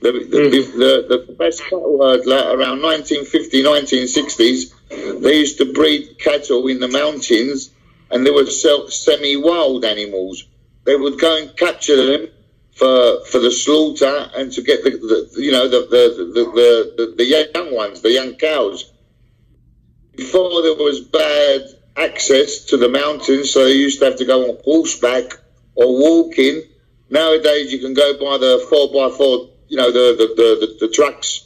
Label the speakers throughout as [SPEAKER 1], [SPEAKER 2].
[SPEAKER 1] The best cattle herd, like around 1950, 1960s, they used to breed cattle in the mountains, and they were semi-wild animals. They would go and capture them for the slaughter and to get the young ones, the young cows. Before there was bad access to the mountains, so they used to have to go on horseback or walking. Nowadays you can go by the 4x4, the trucks.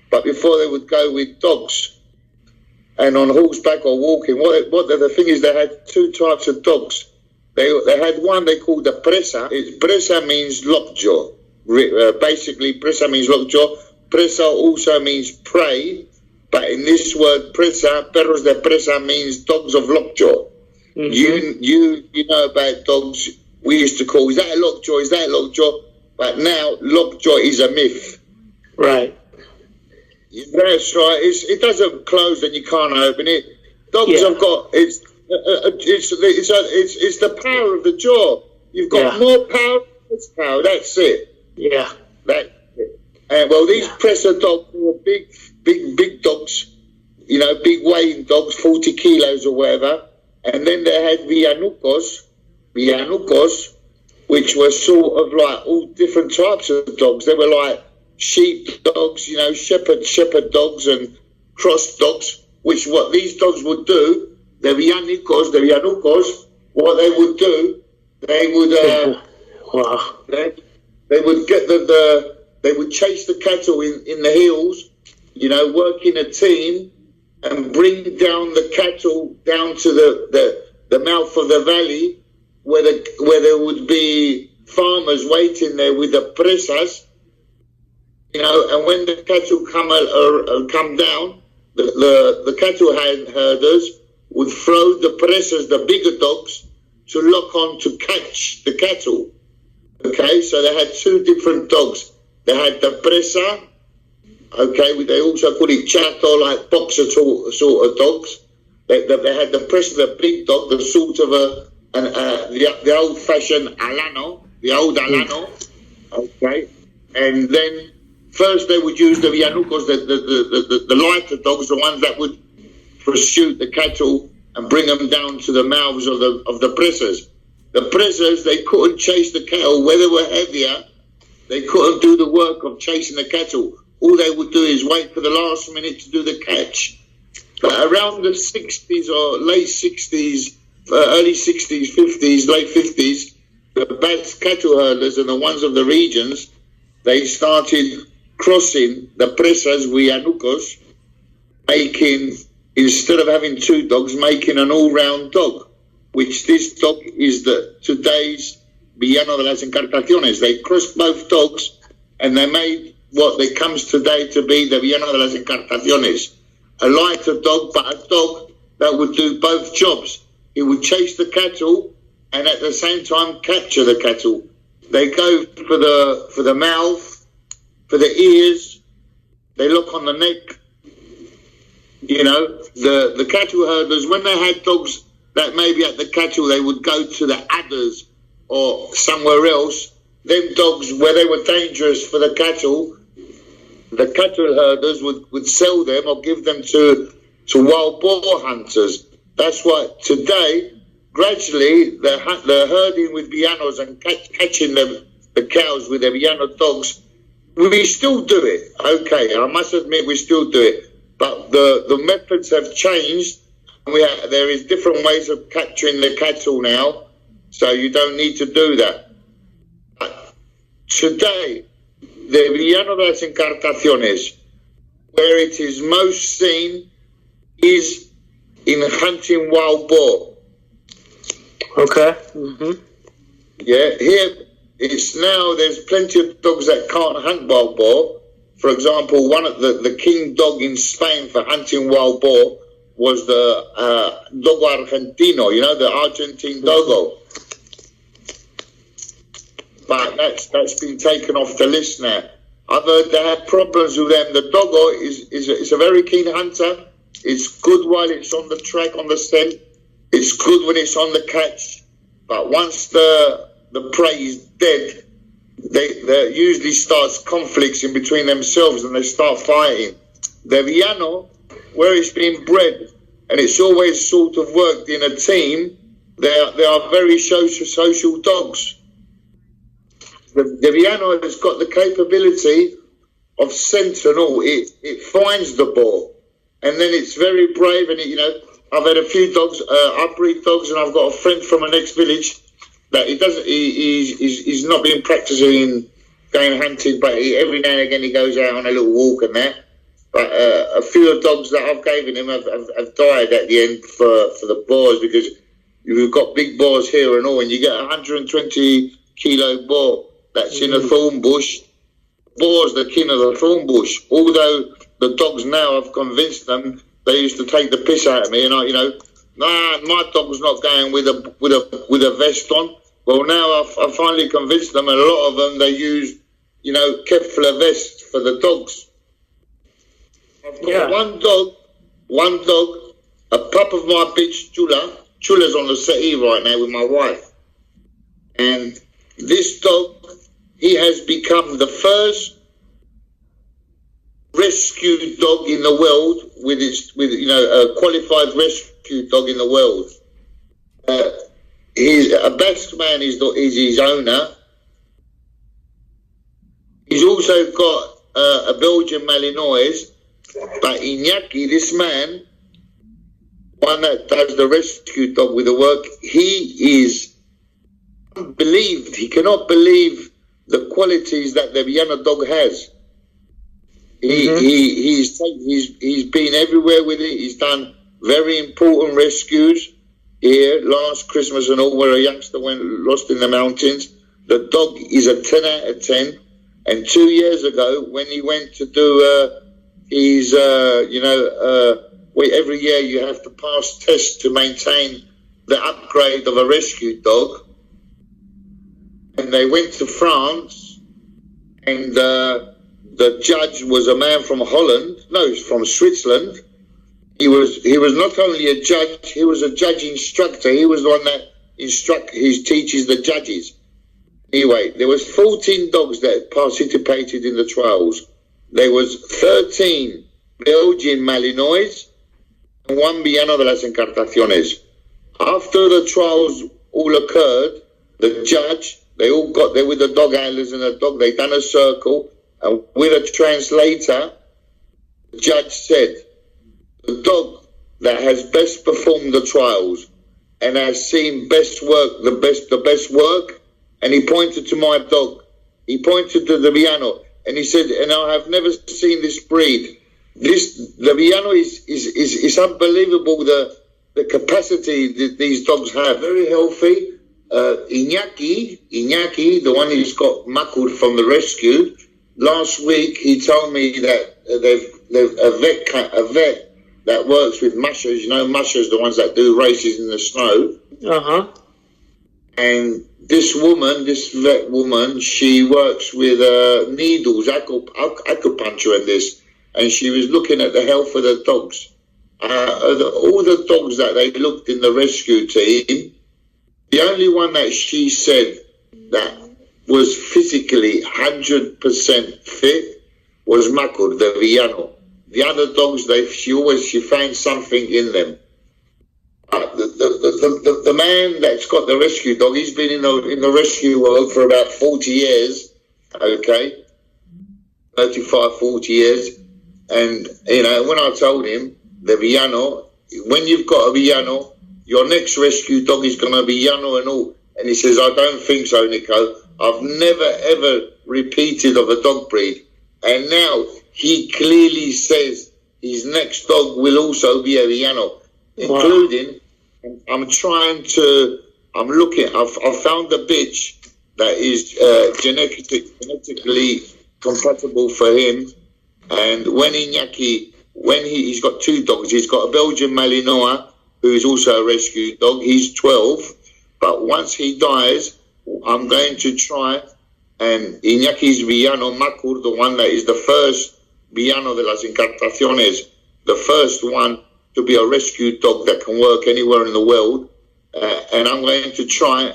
[SPEAKER 1] But before they would go with dogs and on horseback or walking. The thing is, they had two types of dogs. They had one they called the presa. Presa means lockjaw. Basically, presa means lockjaw. Presa also means prey. But in this word, presa, perros de presa means dogs of lockjaw. Mm-hmm. You know about dogs. We used to call, is that a lockjaw? Is that a lockjaw? But now, lockjaw is a myth.
[SPEAKER 2] Right.
[SPEAKER 1] That's right. It doesn't close and you can't open it. Dogs have got it's the power of the jaw. You've got more power, less power. That's it.
[SPEAKER 2] Yeah.
[SPEAKER 1] That's it. And well, these presser dogs were big dogs. Big weighing dogs, 40 kilos or whatever. And then they had Vianucos, which were sort of like all different types of dogs. They were like sheep dogs, shepherd dogs and cross dogs, which what these dogs would do, the Vianucos, what they would do, they would they would get they would chase the cattle in the hills, work in a team and bring down the cattle down to the mouth of the valley where there would be farmers waiting there with the presas, and when the cattle come down, the cattle herders would throw the presas, the bigger dogs, to lock on to catch the cattle. Okay, so they had two different dogs. They had the presa, okay, they also call it chato, like boxer sort of dogs. They had the presa, the big dog, the sort of the old-fashioned alano, the old alano, okay, and then first they would use the Vianucos, the lighter dogs, the ones that would pursue the cattle and bring them down to the mouths of the presas. The presas, they couldn't chase the cattle. Where they were heavier, they couldn't do the work of chasing the cattle. All they would do is wait for the last minute to do the catch. But around the 60s or late 60s, early 60s, 50s, late 50s, the best cattle herders and the ones of the regions, they started crossing the presas Vianucos, making, instead of having two dogs, making an all-round dog, which this dog is today's Viano de las Encartaciones. They crossed both dogs and they made what they comes today to be the Viano de las Encartaciones. A lighter dog, but a dog that would do both jobs. He would chase the cattle and at the same time capture the cattle. They go for the mouth, for the ears, they look on the neck. The cattle herders, when they had dogs that maybe at the cattle, they would go to the adders or somewhere else. Them dogs, where they were dangerous for the cattle herders would sell them or give them to wild boar hunters. That's why today, gradually, the herding with Vianos and catching the cows with the Viano dogs, we still do it. Okay, I must admit we still do it. But the methods have changed. There is different ways of capturing the cattle now, so you don't need to do that. But today, the Viano de las Encartaciones, where it is most seen, is in hunting wild boar.
[SPEAKER 2] Okay. Mm-hmm.
[SPEAKER 1] Yeah, here it's now, there's plenty of dogs that can't hunt wild boar. For example, one of the king dog in Spain for hunting wild boar was the Dogo Argentino, the Argentine Dogo. But that's been taken off the list now. I've heard they have problems with them. The Dogo is a very keen hunter. It's good while it's on the track, on the scent. It's good when it's on the catch. But once the prey is dead, they usually starts conflicts in between themselves and they start fighting. The Viano, where it's been bred, and it's always sort of worked in a team, they are very social dogs. The Viano has got the capability of sentinel. It finds the ball, and then it's very brave. And I've had a few dogs, upbreed dogs, and I've got a friend from the next village that he doesn't. He's not been practicing going hunting, but every now and again he goes out on a little walk and that. But a few of the dogs that I've given him have died at the end for the boars, because you've got big boars here and all, and you get a 120 kilo boar that's in a thorn bush. Boar's the king of the thorn bush. Although the dogs now, I've convinced them, they used to take the piss out of me, and my dog's not going with a vest on. Well, now I finally convinced them, and a lot of them they use, Kevlar vests for the dogs. I've got one dog, a pup of my bitch Chula. Chula's on the settee right now with my wife, and this dog, he has become the first rescue dog in the world with a qualified rescue dog in the world. He's a Basque man. Is his owner. He's also got a Belgian Malinois, but Iñaki, this man, one that does the rescue dog with the work, he is unbelieved. He cannot believe the qualities that the Viano dog has. He's been everywhere with it. He's done very important rescues here last Christmas and all, where a youngster went lost in the mountains. The dog is a 10 out of 10. And 2 years ago, when he went to do his, every year you have to pass tests to maintain the upgrade of a rescue dog. And they went to France, and the judge was a man from from Switzerland. He was not only a judge, he was a judge instructor. He was the one that teaches the judges. Anyway, there was 14 dogs that participated in the trials. There was 13 Belgian Malinois and 1 Viano de las Encartaciones. After the trials all occurred, the judge, they all got there with the dog handlers and the dog, they done a circle, and with a translator, the judge said, the dog that has best performed the trials and has seen best work, the best work, and he pointed to my dog. He pointed to the Viano, and he said, and I have never seen this breed. The Viano is unbelievable, the capacity that these dogs have. Very healthy. Iñaki, the one who's got Makud from the rescue, last week he told me that they've a vet that works with mushers, mushers, the ones that do races in the snow. And this vet woman, she works with needles, acupuncture and this, and she was looking at the health of the dogs. All the dogs that they looked in the rescue team, the only one that she said that was physically 100% fit was Makur, the Viano. The other dogs, she found something in them. The man that's got the rescue dog, he's been in the rescue world for about 40 years, 35, 40 years. And, when I told him, the Viano, when you've got a Viano, your next rescue dog is going to be Viano and all. And he says, I don't think so, Nico. I've never, ever repeated of a dog breed. And now he clearly says his next dog will also be a Viano, including, I found a bitch that is genetically compatible for him. And when he's got 2 dogs, he's got a Belgian Malinois, who is also a rescue dog. He's 12, but once he dies, I'm going to try, and Iñaki's Viano Makur, the one that is the first Viano de las Encartaciones, the first one to be a rescue dog that can work anywhere in the world, and I'm going to try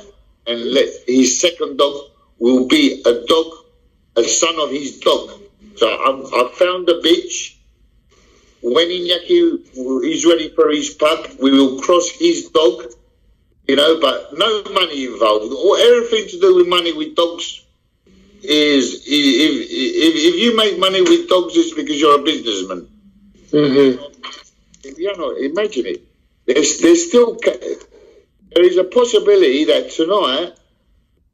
[SPEAKER 1] and let his second dog will be a son of his dog. So I found a bitch. When Iñaki is ready for his pup, we will cross his dog, but no money involved. Or everything to do with money with dogs is, if you make money with dogs, it's because you're a businessman. Imagine it. There is a possibility that tonight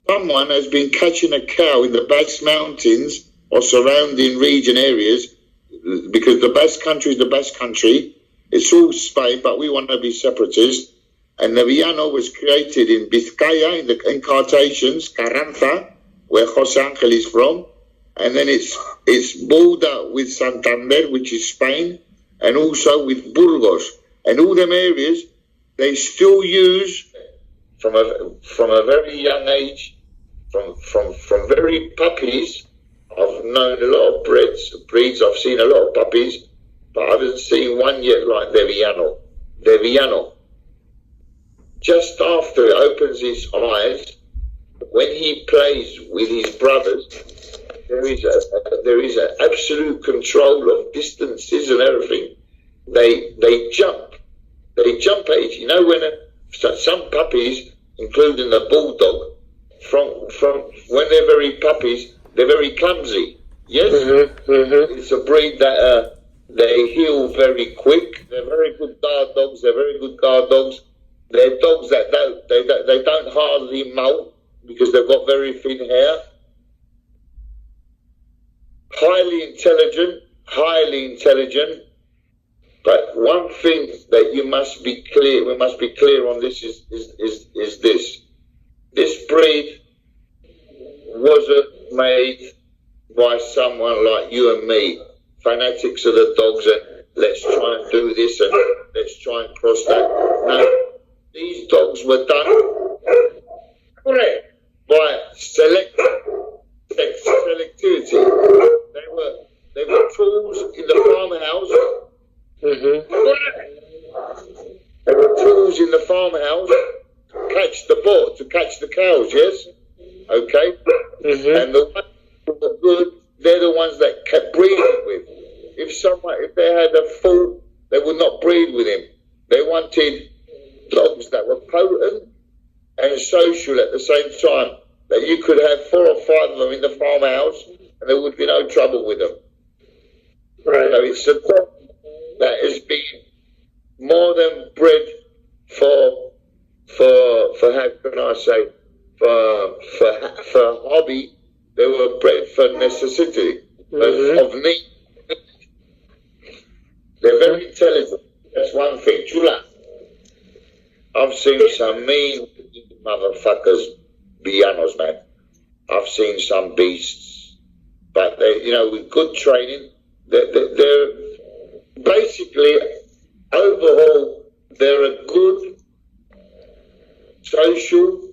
[SPEAKER 1] someone has been catching a cow in the Basque Mountains or surrounding region areas, because the Basque Country is the Basque Country. It's all Spain, but we want to be separatists. And the Viano was created in Vizcaya, in the Encartaciones, Carranza, where Jose Angel is from. And then it's border with Santander, which is Spain, and also with Burgos. And all them areas, they still use, from a very young age, from very puppies. I've known a lot of breeds. I've seen a lot of puppies, but I haven't seen one yet like the Viano. The Viano. Just after it opens his eyes, when he plays with his brothers, there is an absolute control of distances and everything. They jump at it. When some puppies, including the bulldog, from when they're very puppies, they're very clumsy. Yes, It's a breed that they heal very quick. They're very good guard dogs. They're dogs that they don't hardly molt because they've got very thin hair. Highly intelligent. But one thing that we must be clear on this is this. This breed wasn't made by someone like you and me, fanatics of the dogs, and let's try and do this and let's try and cross that. No, these dogs were done by selectivity. They were tools in the farmhouse. They were tools in the farmhouse to catch the cows, yes? Okay? And the ones that were good, they're the ones that kept breeding with. If they had a fool, they would not breed with him. They wanted dogs that were potent and social at the same time, that you could have 4 or 5 of them in the farmhouse and there would be no trouble with them.
[SPEAKER 2] Right.
[SPEAKER 1] So it's a dog that has been more than bred for how can I say, for hobby. They were bred for necessity, of need. They're very intelligent. That's one thing. Chula. I've seen some mean motherfuckers, Vianos, man. I've seen some beasts, but they, with good training, they're basically overall. They're a good, social,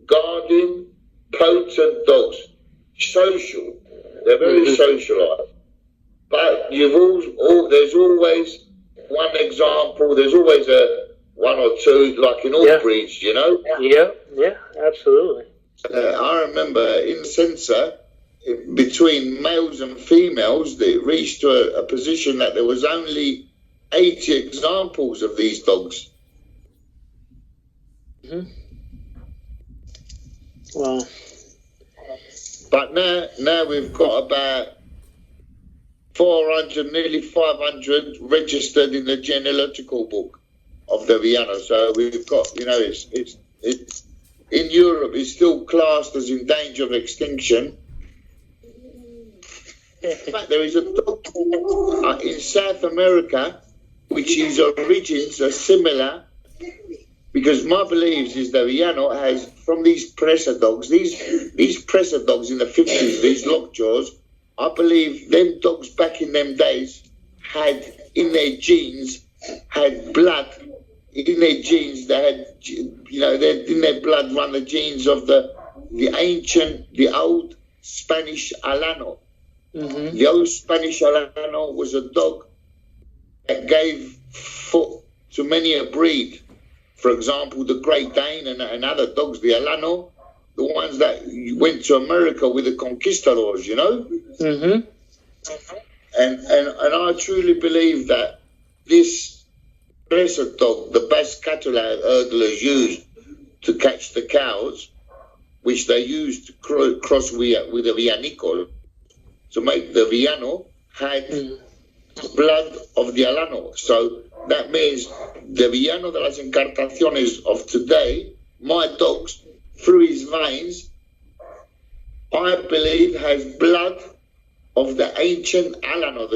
[SPEAKER 1] guarding, potent dogs. Social. They're very socialised. But there's always one example. There's always one or two, like in all breeds,
[SPEAKER 2] Yeah, absolutely.
[SPEAKER 1] I remember in Sensor, between males and females, they reached to a position that there was only 80 examples of these dogs.
[SPEAKER 2] Wow.
[SPEAKER 1] But now we've got about 400, nearly 500 registered in the genealogical book of the Viano. So we've got, it's in Europe, it's still classed as in danger of extinction. In fact, there is a dog in South America, which his origins are similar, because my beliefs is that Viano has, from these presser dogs, these presser dogs in the 50s, these lockjaws, I believe them dogs back in them days had in their genes, had blood in their genes, they had, in their blood run the genes of the old Spanish Alano. The old Spanish Alano was a dog that gave foot to many a breed. For example, the Great Dane and other dogs, the Alano, the ones that went to America with the conquistadors, you know?
[SPEAKER 2] Mm-hmm.
[SPEAKER 1] And I truly believe that this dresser dog, the best cattle hurdlers use to catch the cows, which they use to cross with the Vianico, to make the Viano, had blood of the Alano. So that means the Viano de las Encartaciones of today, my dogs, through his veins, I believe has blood of the ancient Alano,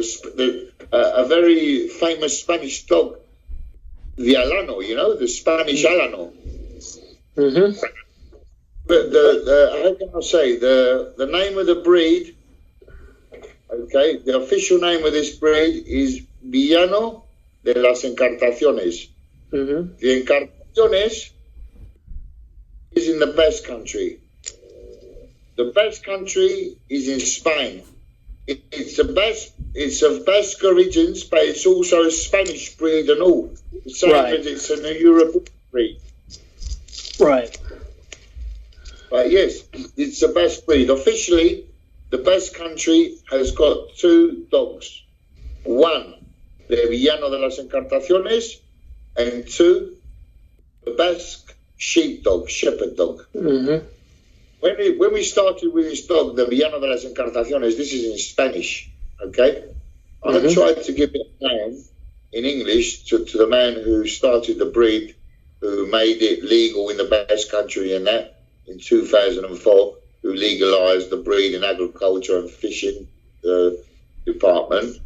[SPEAKER 1] a very famous Spanish dog, the Alano, you know, the Spanish Alano.
[SPEAKER 2] Mm-hmm.
[SPEAKER 1] But how can I say, the name of the breed, okay, the official name of this breed is Viano de las Encartaciones.
[SPEAKER 2] Mm-hmm.
[SPEAKER 1] The Encartaciones is in the Basque Country. The Basque Country is in Spain. It's of Basque origins, but it's also a Spanish breed and all. The same as it's a European breed.
[SPEAKER 2] Right.
[SPEAKER 1] But yes, it's a Basque breed. Officially, the Basque Country has got two dogs. One, the Villano de las Encartaciones, and two, the Basque sheepdog, shepherd dog.
[SPEAKER 2] Mm-hmm.
[SPEAKER 1] When we started with this dog, the Viano de las Encartaciones, this is in Spanish, okay? I tried to give it a name in English to the man who started the breed, who made it legal in the Basque Country and that, in 2004, who legalised the breed in agriculture and fishing department,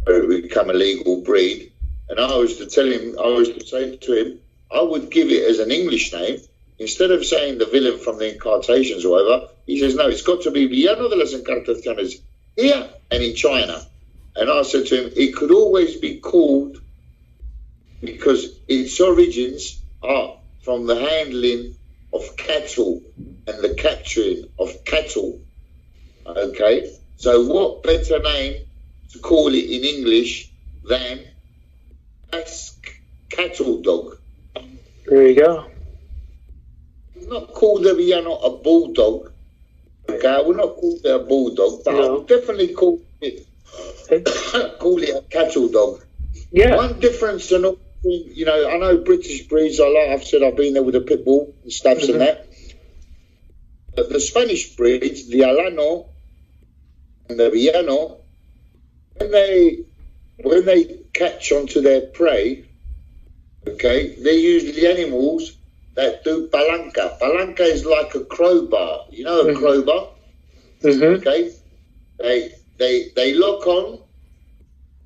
[SPEAKER 1] it would become a legal breed. And I was to say to him, I would give it as an English name. Instead of saying the villain from the Encartations or whatever, he says, no, it's got to be Viano de las Encartaciones here and in China. And I said to him, it could always be called, because its origins are from the handling of cattle and the capturing of cattle. Okay? So what better name to call it in English than Basque cattle dog?
[SPEAKER 2] There you go.
[SPEAKER 1] Not call the Viano a bulldog. Okay, I would not call it a bulldog, but I would definitely call it a cattle dog.
[SPEAKER 2] Yeah.
[SPEAKER 1] One difference, you know, I know British breeds. I've said I've been there with a pit bull and stuffs and that. But the Spanish breeds, the Alano and the Viano, when they catch onto their prey, okay, they're usually animals that do palanca. Palanca is like a crowbar. You know a crowbar?
[SPEAKER 2] Mm-hmm.
[SPEAKER 1] Okay? They lock on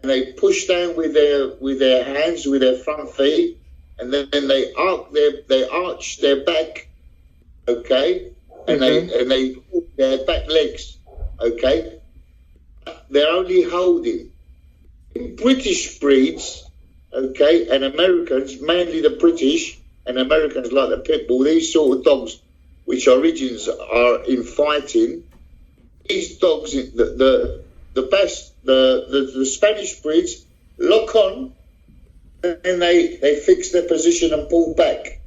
[SPEAKER 1] and they push down with their hands, with their front feet, and then they arch their back, okay? And they pull their back legs, okay? They're only holding. In British breeds, okay, and Americans, mainly the British, and Americans like the pit bull, these sort of dogs, which origins are in fighting, these dogs, the Spanish breeds, lock on, and they fix their position and pull back.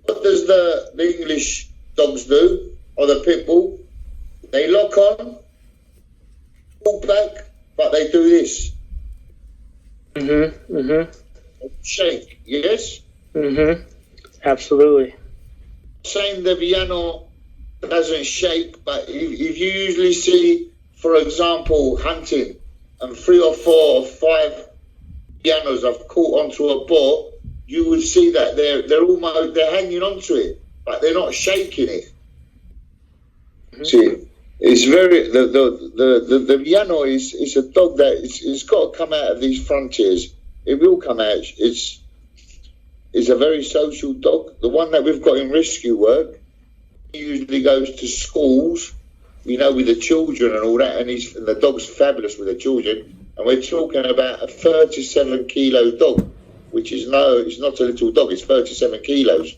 [SPEAKER 1] What does the English dogs do, or the pit bull? They lock on, pull back, but they do this. Shake, yes?
[SPEAKER 2] Absolutely.
[SPEAKER 1] Saying the Viano doesn't shake, but if you usually see, for example, hunting, and 3 or 4 or 5 Vianos have caught onto a boar, you would see that they're hanging onto it, but they're not shaking it. See, it's very the Viano is a dog that it's got to come out of these frontiers. It will come out. It's a very social dog. The one that we've got in rescue work, he usually goes to schools, with the children and all that, and the dog's fabulous with the children. And we're talking about a 37 kilo dog, which is it's not a little dog. It's 37 kilos.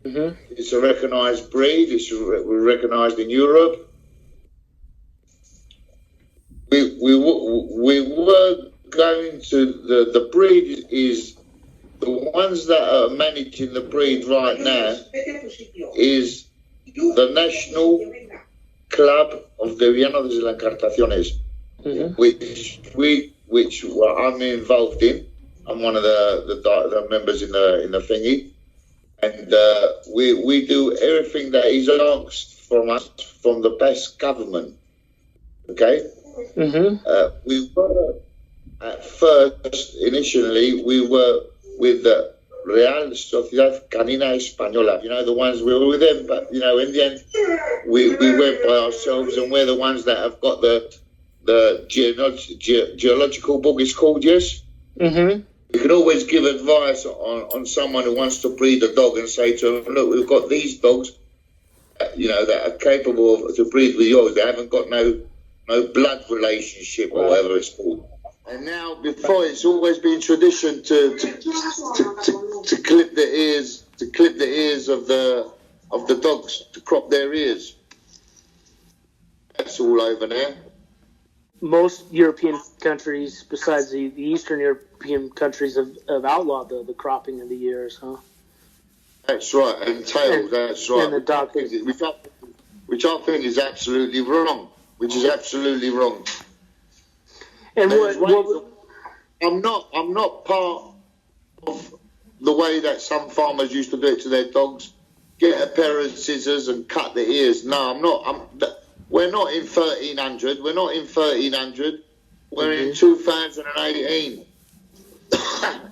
[SPEAKER 1] It's a recognised breed. It's recognised in Europe. We were going to the breed is. The ones that are managing the breed right now is the national club of the Viano de las Encartaciones, which I'm involved in. I'm one of the members in the thingy, and we do everything that is asked from us from the best government. Okay. We were at first, initially, we were with the Real Sociedad Canina Española. You know, the ones we were with them, but you know, in the end, we went by ourselves, and we're the ones that have got the geological book. It's called, yes. You can always give advice on someone who wants to breed a dog and say to them, look, we've got these dogs, you know, that are capable to breed with yours. They haven't got no blood relationship or whatever it's called. And now, before, it's always been tradition to clip the ears of the dogs, to crop their ears. That's all over there.
[SPEAKER 2] Most European countries, besides the Eastern European countries, have outlawed the cropping of the ears, huh?
[SPEAKER 1] That's right, and tails. That's right.
[SPEAKER 2] And the dog,
[SPEAKER 1] which I think is absolutely wrong.
[SPEAKER 2] And
[SPEAKER 1] I'm not part of the way that some farmers used to do it to their dogs. Get a pair of scissors and cut the ears. No, I'm not. We're not in 1300. We're in 2018.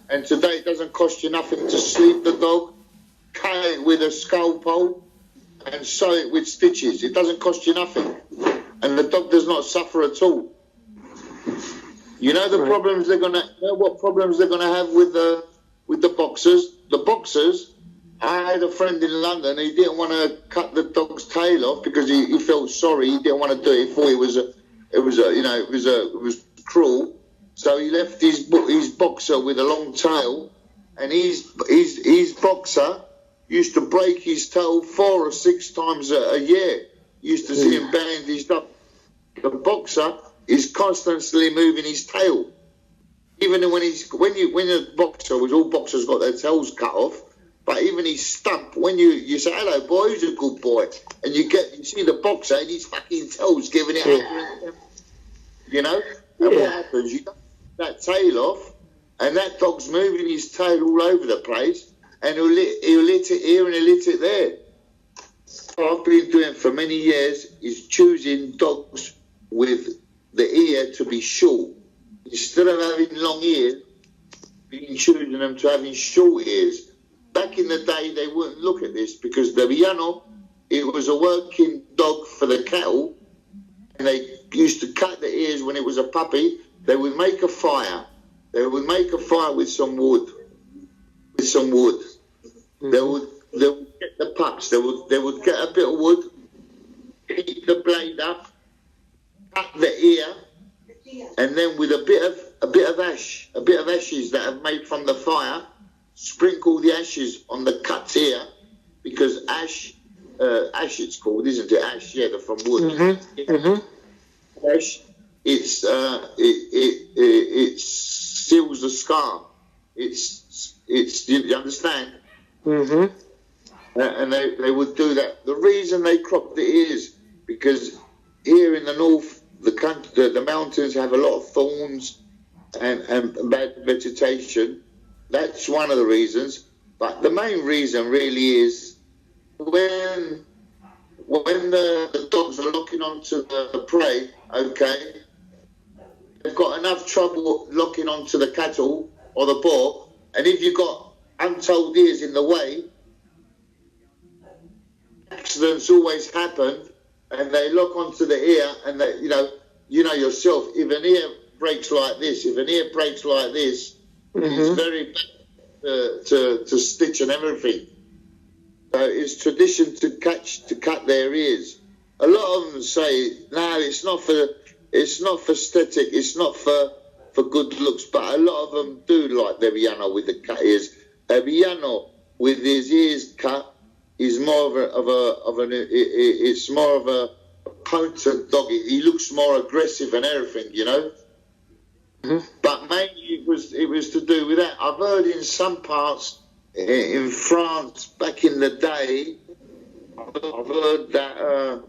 [SPEAKER 1] And today it doesn't cost you nothing to sleep the dog, cut it with a scalpel, and sew it with stitches. It doesn't cost you nothing. And the dog does not suffer at all. You know the problems they're gonna. You know what problems they're gonna have with the boxers. The boxers. I had a friend in London. He didn't want to cut the dog's tail off because he felt sorry. He didn't want to do it. He thought it was cruel. So he left his boxer with a long tail, and his boxer used to break his tail 4 or 6 times a year. You used to see him bandaged up. The boxer is constantly moving his tail. Even when a boxer, which all boxers got their tails cut off, but even his stump, when you say, hello boy, who's a good boy? And you see the boxer and his fucking tail's giving it up. You know? And what happens? You cut that tail off, and that dog's moving his tail all over the place, and he'll lit it here and he'll lit it there. What I've been doing for many years is choosing dogs with the ear to be short. Instead of having long ears, been choosing them to having short ears. Back in the day, they wouldn't look at this because the Viano, it was a working dog for the cattle, and they used to cut the ears when it was a puppy. They would make a fire. They would make a fire with some wood. They would get the pups. They would get a bit of wood, heat the blade up, cut the ear, and then with a bit of ashes that have made from the fire, sprinkle the ashes on the cut ear, because ash it's called, isn't it? Ash, yeah, they're from wood. Ash, it seals the scar. It's you understand? And they would do that. The reason they crop the ears, because here in the north, the mountains have a lot of thorns and bad vegetation. That's one of the reasons. But the main reason really is when the dogs are locking onto the prey, okay, they've got enough trouble locking onto the cattle or the boar, and if you've got untold ears in the way, accidents always happen, and they lock onto the ear, and they, you know yourself, if an ear breaks like this, it's very bad to stitch and everything. It's tradition to cut their ears. A lot of them say, no, it's not for aesthetic, it's not for good looks, but a lot of them do like the Viano with the cut ears. A Viano with his ears cut is more of a potent dog. He looks more aggressive and everything, you know. But mainly it was to do with that. I've heard in some parts in France back in the day, I've heard that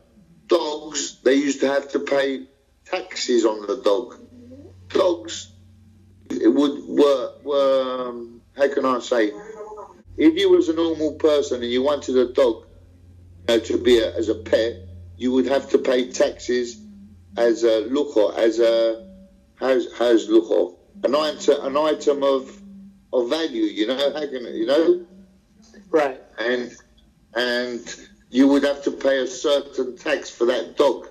[SPEAKER 1] dogs, they used to have to pay taxes on the dog. Dogs were how can I say, if you was a normal person and you wanted a dog, you know, to be as a pet, you would have to pay taxes as a lujo, as a how's lujo, an item of value. You know, how can you know?
[SPEAKER 2] Right.
[SPEAKER 1] And you would have to pay a certain tax for that dog.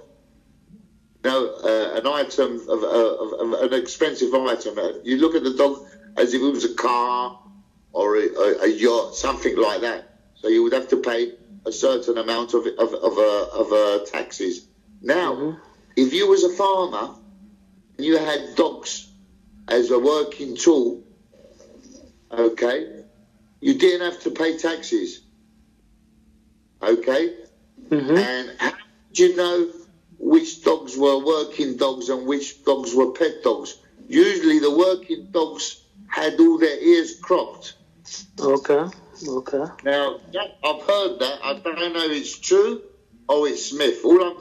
[SPEAKER 1] You know, an item of an expensive item. You look at the dog as if it was a car or a yacht, something like that. So you would have to pay a certain amount of taxes. Now, if you was a farmer and you had dogs as a working tool, okay, you didn't have to pay taxes. Okay? And how did you know which dogs were working dogs and which dogs were pet dogs? Usually the working dogs had all their ears cropped.
[SPEAKER 2] Okay.
[SPEAKER 1] Now, I've heard that. I don't know if it's true or it's Smith. All I'm